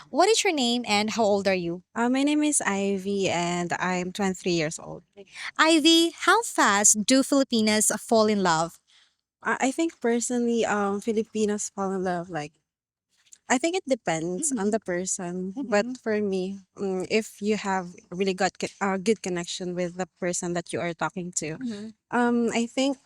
What is your name and how old are you? My name is Ivy and I'm 23 years old. Ivy, how fast do Filipinas fall in love? I think personally, Filipinos fall in love I think it depends on the person. But Mhm. for me, if you have really got good connection with the person that you are talking to, Mhm. I think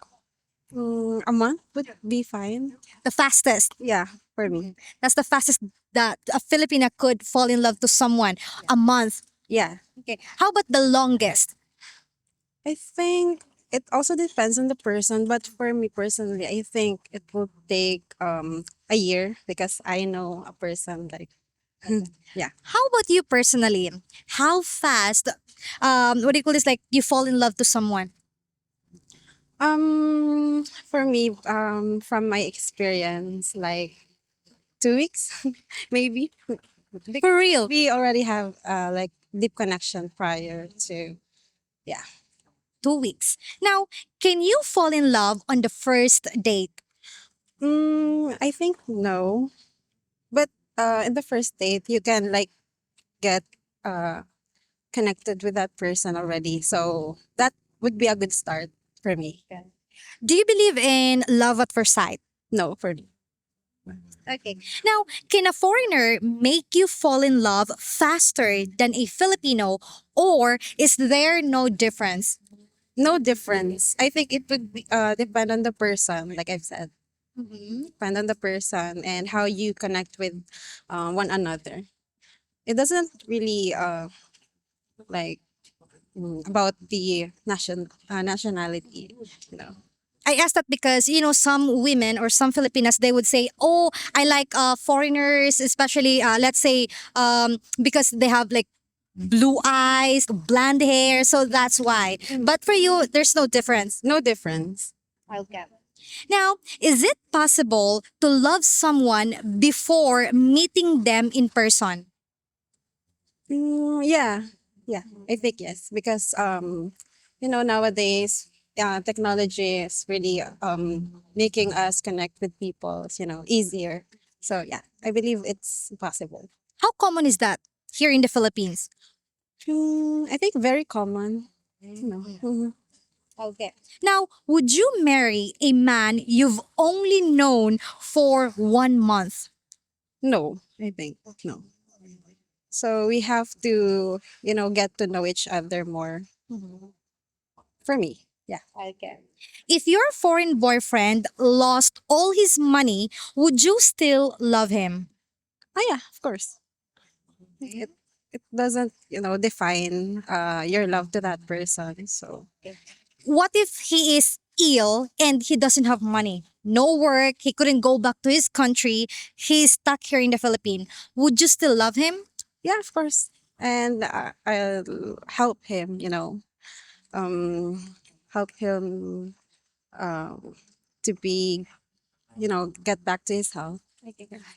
a month would be fine. The fastest. Yeah, for me. That's the fastest that a Filipina could fall in love to someone. A month. Yeah, Okay. How about the longest? I think it also depends on the person. But for me personally, I think it will take a year because I know a person yeah. How about you personally? How fast, what do you call this? Like you fall in love to someone? For me, from my experience, like 2 weeks, maybe. For real? We already have like deep connection prior to, yeah. 2 weeks. Now, can you fall in love on the first date? I think no, but in the first date, you can like get uh connected with that person already, so that would be a good start for me. Do you believe in love at first sight? No, for me. Okay. Now, can a foreigner make you fall in love faster than a Filipino, or is there no difference? No difference. I think it would be, depend on the person, like I've said. Depend on the person and how you connect with one another. It doesn't really like about the nationality, you know. I ask that because some women or some Filipinas they would say, "Oh, I like foreigners, especially let's say because they have like blue eyes, blonde hair, so that's why." But for you, there's no difference. No difference. Okay. Now, is it possible to love someone before meeting them in person? Yeah, yeah, I think yes because nowadays technology is really making us connect with people, easier. So yeah, I believe it's possible. How common is that here in the Philippines? I think very common. Mhm. Okay. Now, would you marry a man you've only known for 1 month? No, I think no. So we have to, get to know each other more. For me, yeah. Okay. If your foreign boyfriend lost all his money, would you still love him? Ah, yeah, of course. It doesn't, define your love to that person. So What if he is ill and he doesn't have money? No work, he couldn't go back to his country, he's stuck here in the Philippines. Would you still love him? yeah, of course. And I'll help him, help him to be, get back to his health.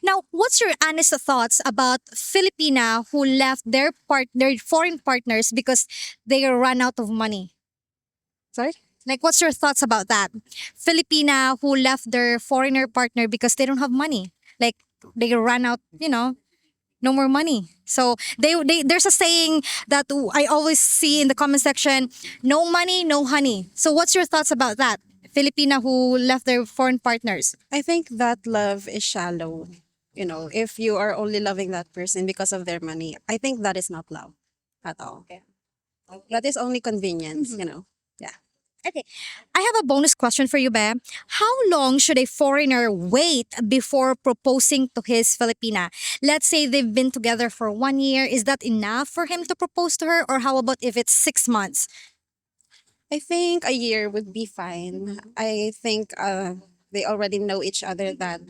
Now, what's your honest thoughts about Filipina who left their foreign partners because they ran out of money? Sorry? Like, what's your thoughts about that? Filipina who left their foreigner partner because they don't have money. Like, they ran out, no more money. So there's a saying that I always see in the comment section: no money, no honey. So, what's your thoughts about that? Filipina who left their foreign partners. I think that love is shallow. If you are only loving that person because of their money, I think that is not love at all. That is only convenience. Yeah. Okay. I have a bonus question for you, Be. How long should a foreigner wait before proposing to his Filipina? Let's say they've been together for 1 year. Is that enough for him to propose to her? Or how about if it's 6 months? I think a year would be fine. I think they already know each other that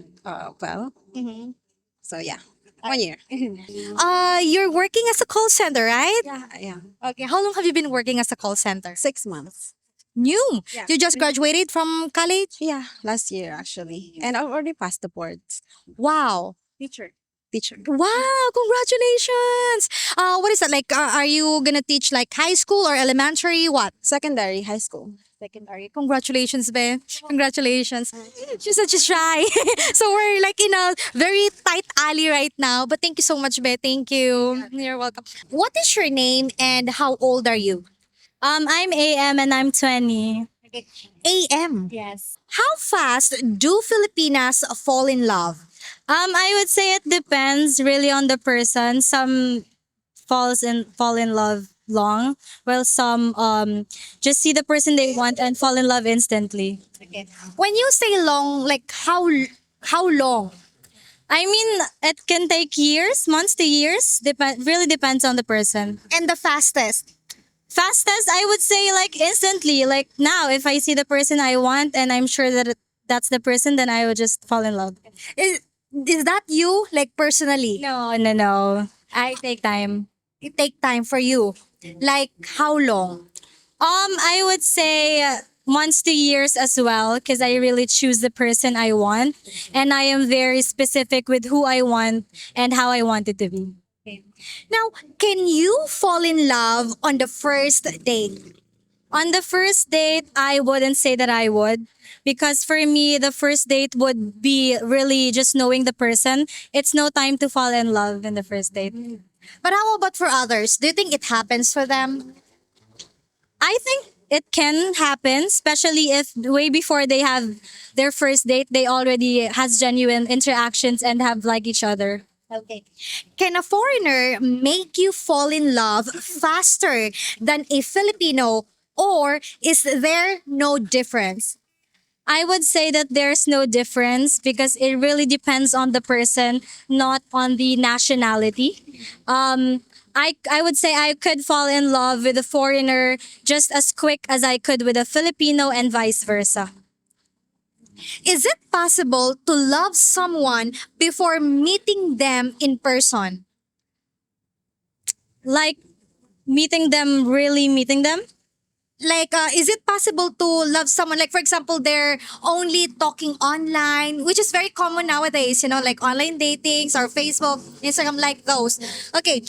well. So yeah, 1 year. You're working as a call center, right? Yeah, yeah. Okay. How long have you been working as a call center? 6 months. New. Yeah. You just graduated from college? Yeah, last year actually, and I already passed the boards. Wow. Teacher. Teacher. Wow, congratulations. What is that like? Are you gonna teach like high school or elementary? What? Secondary, high school. Secondary. Congratulations, Ben. Congratulations. She's such a shy. So we're like in a very tight alley right now. But thank you so much, Be. Thank you. You're welcome. What is your name and how old are you? I'm AM and I'm 20. AM. Yes. How fast do Filipinas fall in love? I would say it depends really on the person. Some fall in love long, while some just see the person they want and fall in love instantly. When you say long, like how long? I mean, it can take years, months to years. Really depends on the person. And the fastest? Fastest, I would say like instantly. Like now, if I see the person I want and I'm sure that that's the person, then I would just fall in love. Is, is that you, like personally? No, no, no. I take time. It take time for you. Like how long? I would say months to years as well because I really choose the person I want and I am very specific with who I want and how I want it to be. Now, can you fall in love on the first date? On the first date, I wouldn't say that I would because for me, the first date would be really just knowing the person. It's no time to fall in love in the first date. But how about for others? Do you think it happens for them? I think it can happen, especially if way before they have their first date, they already has genuine interactions and have like each other. Okay. Can a foreigner make you fall in love faster than a Filipino, or is there no difference? I would say that there's no difference because it really depends on the person, not on the nationality. I would say I could fall in love with a foreigner just as quick as I could with a Filipino and vice versa. Is it possible to love someone before meeting them in person? Like meeting them, really meeting them. Like, is it possible to love someone? Like, for example, they're only talking online, which is very common nowadays, like online datings or Facebook, Instagram, like those. Okay.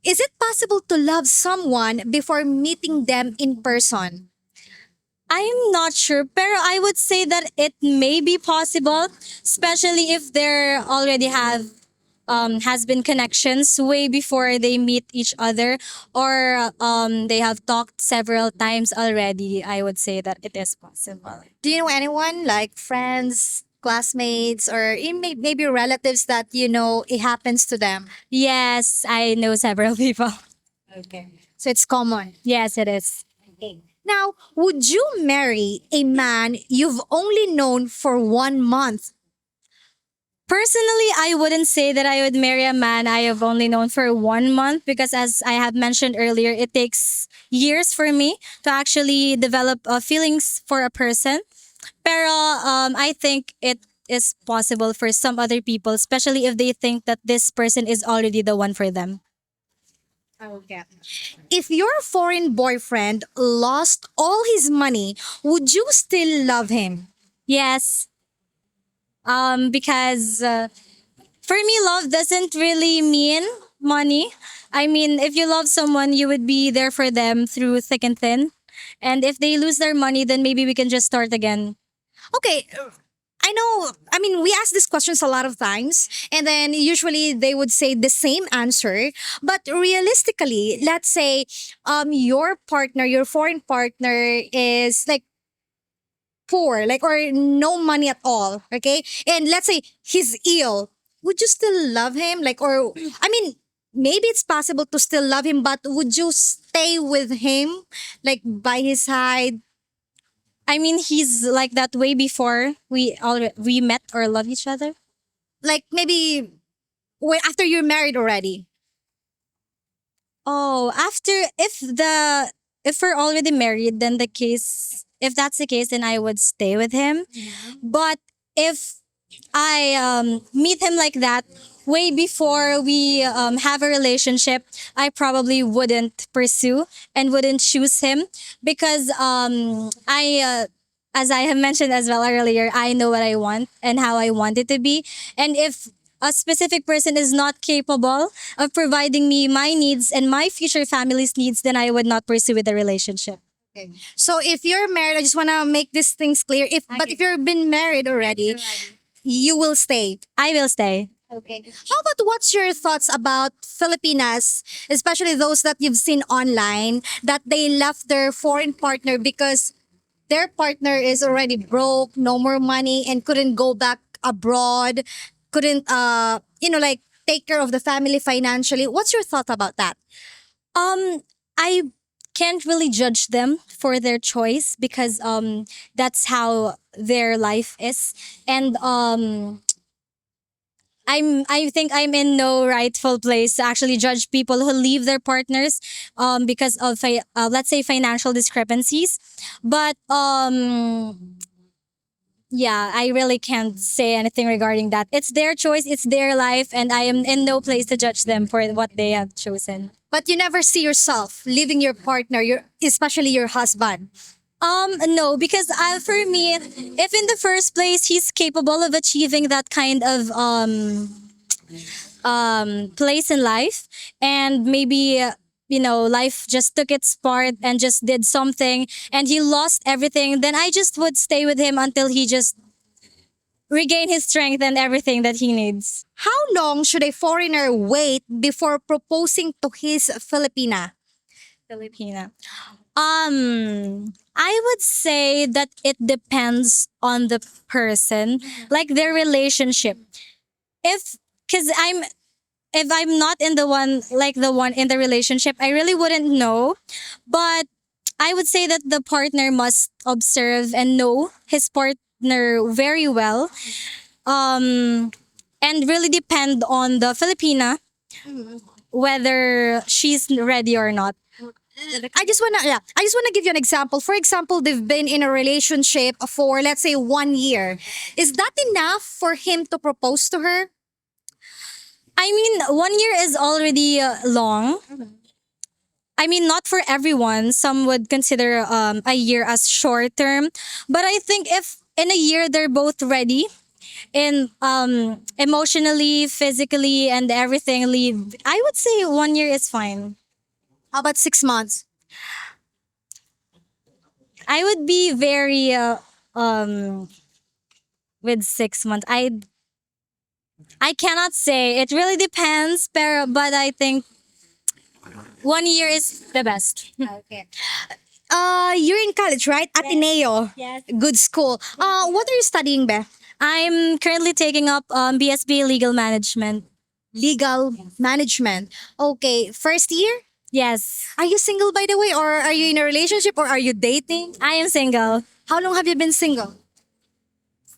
Is it possible to love someone before meeting them in person? I'm not sure, pero I would say that it may be possible, especially if there already have has been connections way before they meet each other or they have talked several times already. I would say that it is possible. Do you know anyone, like friends, classmates, or maybe relatives that it happens to them? Yes, I know several people. Okay. So it's common. Yes, it is. Now, would you marry a man you've only known for 1 month? Personally, I wouldn't say that I would marry a man I have only known for 1 month because, as I have mentioned earlier, it takes years for me to actually develop feelings for a person. Pero I think it is possible for some other people, especially if they think that this person is already the one for them. Okay. If your foreign boyfriend lost all his money, would you still love him? Yes, because for me, love doesn't really mean money. I mean, if you love someone, you would be there for them through thick and thin. And if they lose their money, then maybe we can just start again. Okay, I know. I mean, we ask these questions a lot of times, and then usually they would say the same answer. But realistically, let's say your partner, your foreign partner is like poor, like or no money at all, okay? And let's say he's ill. Would you still love him? Like or I mean, maybe it's possible to still love him, but would you stay with him like by his side? I mean, he's like that way before we met or love each other. Like maybe when after you're married already. Oh, if we're already married, then the case if that's the case, then I would stay with him. But if I meet him like that way before we have a relationship, I probably wouldn't pursue and wouldn't choose him because as I have mentioned as well earlier, I know what I want and how I want it to be. And if a specific person is not capable of providing me my needs and my future family's needs, then I would not pursue with a relationship. So if you're married, I just want to make these things clear. If but if you've been married already, you will stay. I will stay. Okay. How about what's your thoughts about Filipinas, especially those that you've seen online, that they left their foreign partner because their partner is already broke, no more money, and couldn't go back abroad, couldn't like take care of the family financially. What's your thought about that? Um, I can't really judge them for their choice because that's how their life is, and I think I'm in no rightful place to actually judge people who leave their partners because of let's say financial discrepancies. But yeah, I really can't say anything regarding that. It's their choice, it's their life, and I am in no place to judge them for what they have chosen. But you never see yourself leaving your partner, your especially your husband. No, because for me, if in the first place he's capable of achieving that kind of place in life, and maybe life just took its part and just did something, and he lost everything, then I just would stay with him until he just regain his strength and everything that he needs. How long should a foreigner wait before proposing to his Filipina? Filipina. I would say that it depends on the person, like their relationship. If because I'm if I'm not in the one like the one in the relationship, I really wouldn't know. But I would say that the partner must observe and know his partner very well. And really depend on the Filipina whether she's ready or not. I just wanna give you an example. For example, they've been in a relationship for let's say 1 year. Is that enough for him to propose to her? I mean, 1 year is already long. I mean, not for everyone. Some would consider a year as short term. But I think if in a year they're both ready, in emotionally, physically, and everything, I would say 1 year is fine. How about 6 months? I would be very with 6 months. I cannot say. It really depends, but I think 1 year is the best. Okay. You're in college, right? Ateneo. Yes. Good school. What are you studying, Be? I'm currently taking up BSB Legal Management. Legal management. Okay, first year? Yes, Are you single by the way, or are you in a relationship, or are you dating? I am single How long have you been single?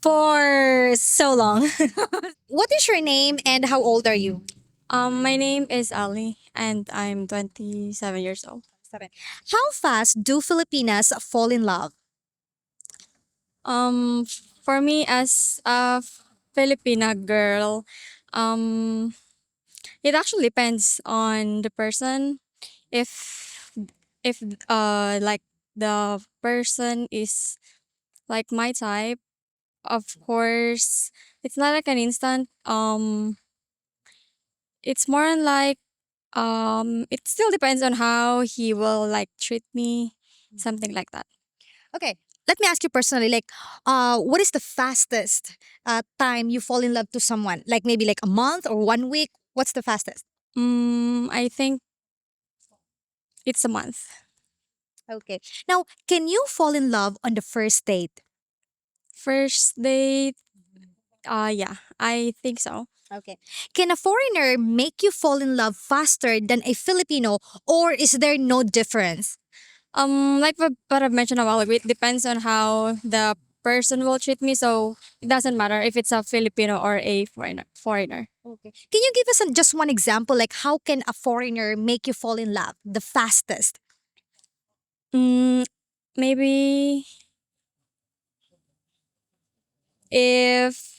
for so long. What is your name and how old are you? My name is Ali and I'm 27 years old. How fast do Filipinas fall in love? Um, for me as a Filipina girl, um, it actually depends on the person. If like the person is like my type, of course, it's not like an instant. It's more on like it still depends on how he will like treat me, something like that. Okay, let me ask you personally, like, what is the fastest time you fall in love to someone? Like maybe like a month or 1 week? What's the fastest? I think it's a month. Okay. Now, can you fall in love on the first date? First date, yeah, I think so. Okay. Can a foreigner make you fall in love faster than a Filipino, or is there no difference? Like what I've mentioned a while ago, it depends on how the person will treat me. So it doesn't matter if it's a Filipino or a foreigner. Okay. Can you give us just one example? Like, how can a foreigner make you fall in love the fastest? Mm, maybe if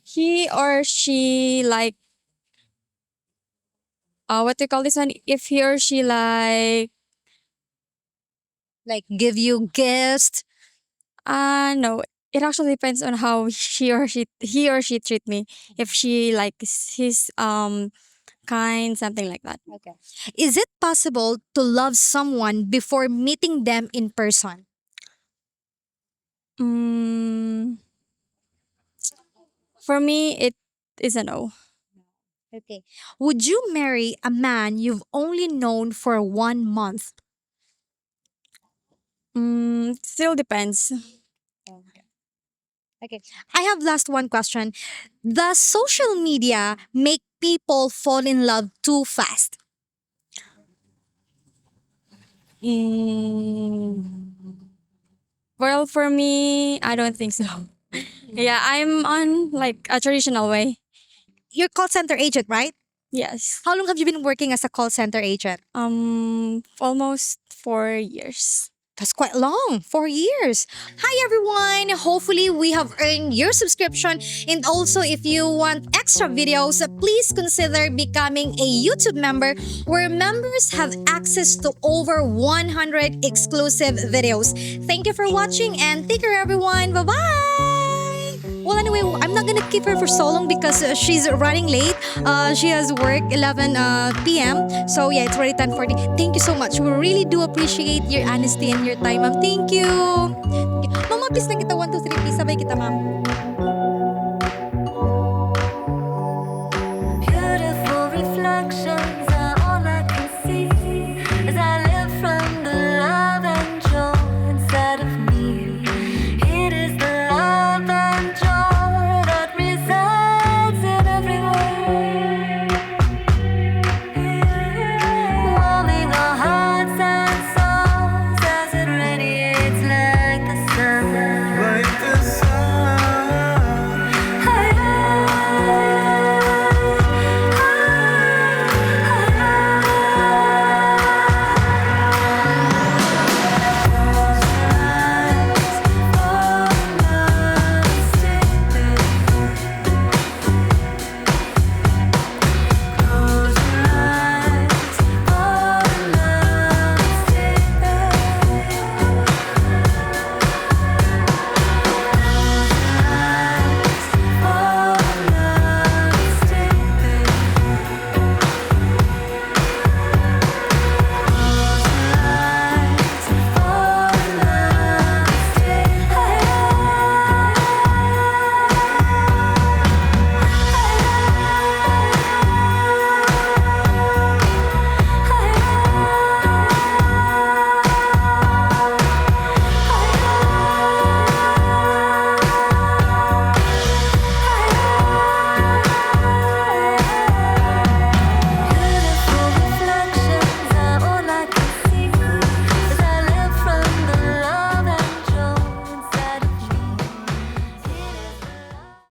he or she like what do you call this one? If he or she like Like, give you gifts? no, it actually depends on how he or she treat me. If she like his kind, something like that. Okay. Is it possible to love someone before meeting them in person? Mm, for me, it is a no. Okay. Would you marry a man you've only known for 1 month? Still depends. Okay. I have last one question. Does social media make people fall in love too fast? Mm, well, for me, I don't think so. Yeah, I'm on like a traditional way. You're call center agent, right? Yes. How long have you been working as a call center agent? Almost 4 years. That's quite long, 4 years. Hi everyone! Hopefully we have earned your subscription, and also if you want extra videos, please consider becoming a YouTube member where members have access to over 100 exclusive videos. Thank you for watching and take care everyone. Bye-bye! Well, anyway, I'm not gonna keep her for so long because she's running late. She has work 11 p.m. So yeah, it's already 10:40. Thank you so much. We really do appreciate your honesty and your time, ma'am. Thank you. Ma'am, please lang kita 1, 2, 3, please. Sabay kita, ma'am.